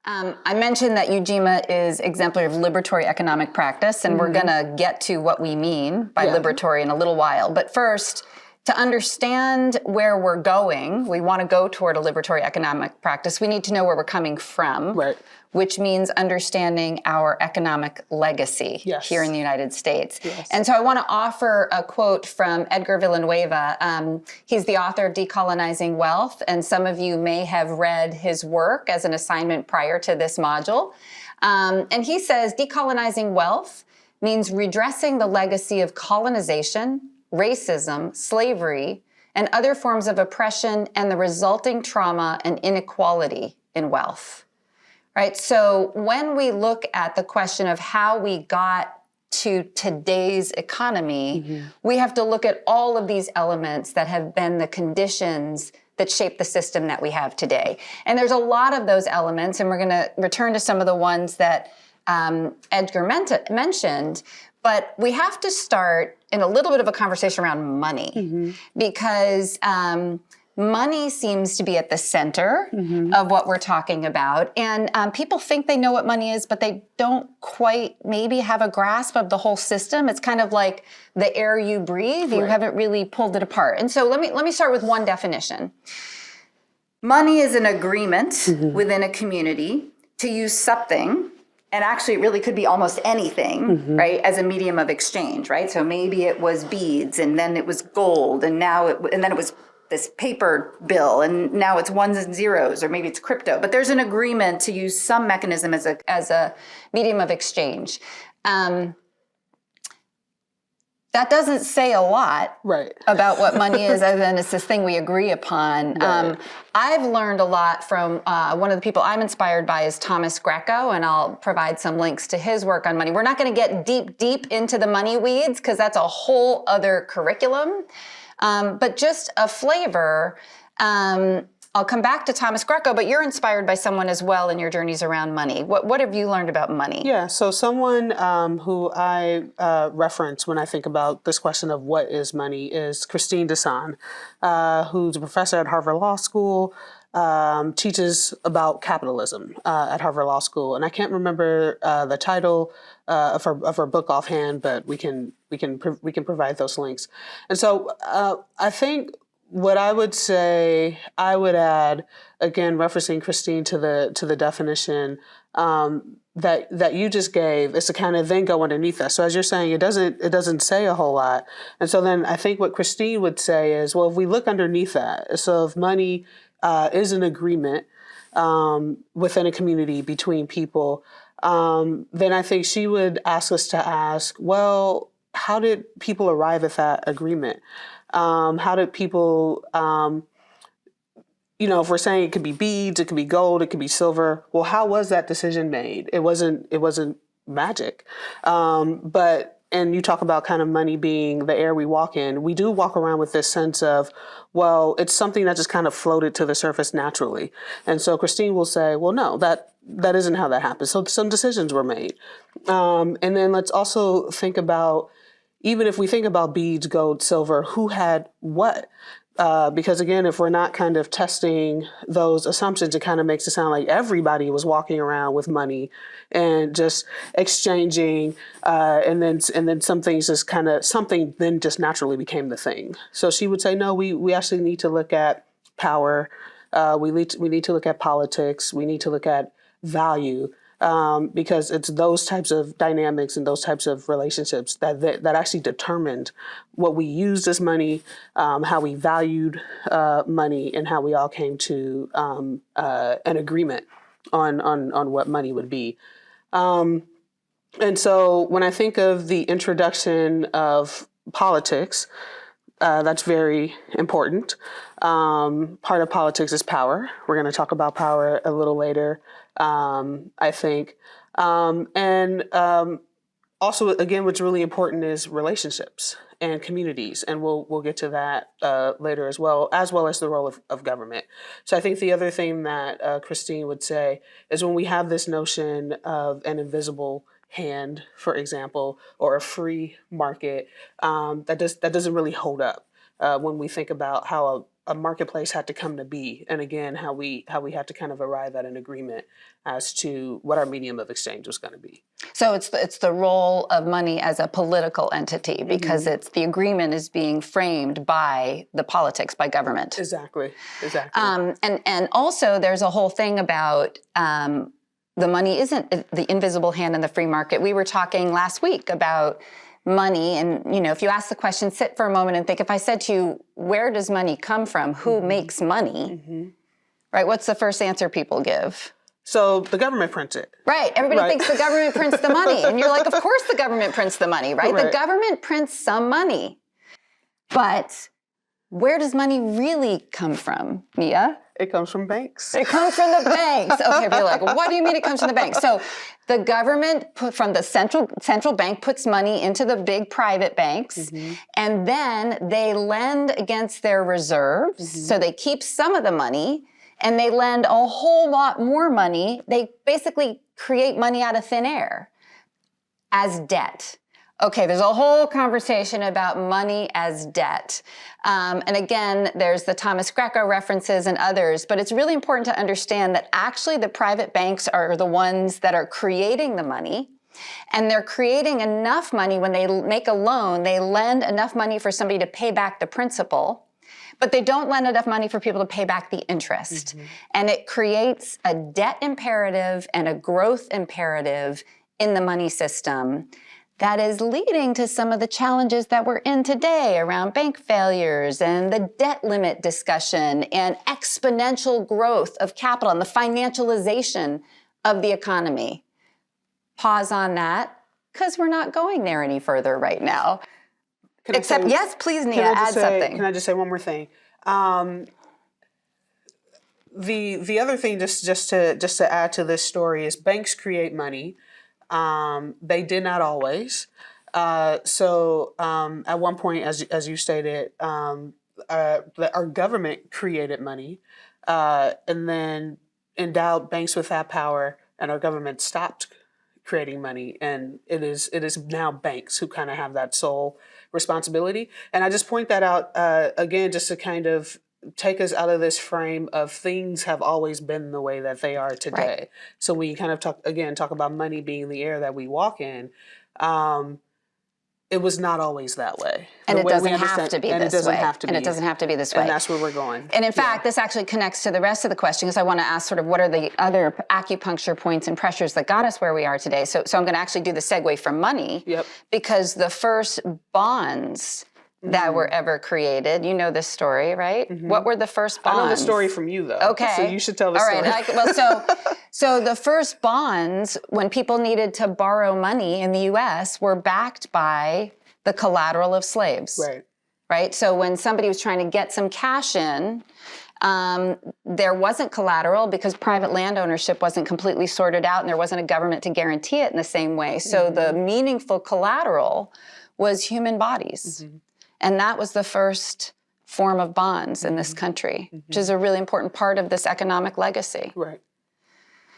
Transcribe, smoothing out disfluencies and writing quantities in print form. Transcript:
I mentioned that Ujima is exemplary of liberatory economic practice, and we're going to get to what we mean by liberatory in a little while. But first, to understand where we're going, we want to go toward a liberatory economic practice. We need to know where we're coming from, which means understanding our economic legacy here in the United States. And so I want to offer a quote from Edgar Villanueva. He's the author of Decolonizing Wealth, and some of you may have read his work as an assignment prior to this module. And he says, decolonizing wealth means redressing the legacy of colonization, racism, slavery, and other forms of oppression and the resulting trauma and inequality in wealth. Right? So when we look at the question of how we got to today's economy, we have to look at all of these elements that have been the conditions that shape the system that we have today. And there's a lot of those elements, and we're going to return to some of the ones that Edgar mentioned, but we have to start in a little bit of a conversation around money, because money seems to be at the center of what we're talking about. And people think they know what money is, but they don't quite maybe have a grasp of the whole system. It's kind of like the air you breathe. You haven't really pulled it apart. And so let me start with one definition. Money is an agreement within a community to use something, and actually it really could be almost anything, right, as a medium of exchange, right? So maybe it was beads, and then it was gold, and then it was this paper bill, and now it's ones and zeros, or maybe it's crypto. But there's an agreement to use some mechanism as a medium of exchange. That doesn't say a lot about what money is, other than it's this thing we agree upon. I've learned a lot from one of the people I'm inspired by is Thomas Greco, and I'll provide some links to his work on money. We're not going to get deep into the money weeds, because that's a whole other curriculum. But just a flavor, I'll come back to Thomas Greco, but you're inspired by someone as well in your journeys around money. What have you learned about money? Yeah, so someone who I reference when I think about this question of what is money is Christine Desan, who's a professor at Harvard Law School, teaches about capitalism at Harvard Law School. And I can't remember the title of her book offhand, but we can provide those links. And so I think what I would say, I would add, again, referencing Christine to the definition that you just gave, is to kind of then go underneath that. So as you're saying, it doesn't say a whole lot. And so then I think what Christine would say is, well, if we look underneath that, so if money is an agreement within a community between people, then I think she would ask us to ask, well, how did people arrive at that agreement? How did people, if we're saying it could be beads, it could be gold, it could be silver. Well, how was that decision made? It wasn't magic. And you talk about kind of money being the air we walk in. We do walk around with this sense of, well, it's something that just kind of floated to the surface naturally. And so Christine will say, well, no, that isn't how that happened. So some decisions were made. And then let's also think about, even if we think about beads, gold, silver, who had what? Because again, if we're not kind of testing those assumptions, it kind of makes it sound like everybody was walking around with money and just exchanging, and then some things just kind of, something then just naturally became the thing. So she would say, no, we actually need to look at power. We need to look at politics. We need to look at value. Because it's those types of dynamics and those types of relationships that actually determined what we used as money, how we valued money, and how we all came to an agreement on what money would be. And so when I think of the introduction of politics, that's very important. Part of politics is power. We're going to talk about power a little later. I think. Also, again, what's really important is relationships and communities. And we'll get to that later as well as the role of government. So I think the other thing that Christine would say is when we have this notion of an invisible hand, for example, or a free market, that doesn't really hold up when we think about how a marketplace had to come to be, and again, how we had to kind of arrive at an agreement as to what our medium of exchange was going to be. So it's the role of money as a political entity, because it's the agreement is being framed by the politics, by government. Exactly. And also there's a whole thing about the money isn't the invisible hand in the free market. We were talking last week about money, and if you ask the question, sit for a moment and think, if I said to you, where does money come from? Who makes money? Right? What's the first answer people give? So the government prints it. Right. Everybody thinks the government prints the money. And you're like, of course the government prints the money, right? The government prints some money. But where does money really come from, Nia? It comes from banks. It comes from the banks. Okay, you're like, what do you mean it comes from the banks? So the government from the central bank puts money into the big private banks, and then they lend against their reserves. So they keep some of the money, and they lend a whole lot more money. They basically create money out of thin air as debt. Okay, there's a whole conversation about money as debt. And again, there's the Thomas Greco references and others, but it's really important to understand that actually the private banks are the ones that are creating the money, and they're creating enough money. When they make a loan, they lend enough money for somebody to pay back the principal, but they don't lend enough money for people to pay back the interest. And it creates a debt imperative and a growth imperative in the money system that is leading to some of the challenges that we're in today around bank failures and the debt limit discussion and exponential growth of capital and the financialization of the economy. Pause on that, because we're not going there any further right now. Yes, please, Nia, add something. Can I just say one more thing? The other thing, just to add to this story, is banks create money. They did not always. So at one point, as you stated, our government created money, and then endowed banks with that power, and our government stopped creating money, and it is now banks who kind of have that sole responsibility. And I just point that out again, just to kind of take us out of this frame of things have always been the way that they are today. Right. So we kind of talk about money being the air that we walk in. It was not always that way. And it doesn't have to be this way. And it doesn't have to be this way. And that's where we're going. And in fact, this actually connects to the rest of the question, because I want to ask sort of what are the other acupuncture points and pressures that got us where we are today. So I'm going to actually do the segue from money, because the first bonds that were ever created. You know this story, right? What were the first bonds? I know the story from you, though. Okay. So you should tell the story. All right. So the first bonds, when people needed to borrow money in the U.S., were backed by the collateral of slaves. Right? So when somebody was trying to get some cash in, there wasn't collateral because private land ownership wasn't completely sorted out, and there wasn't a government to guarantee it in the same way. So the meaningful collateral was human bodies. And that was the first form of bonds in this country, which is a really important part of this economic legacy. Right.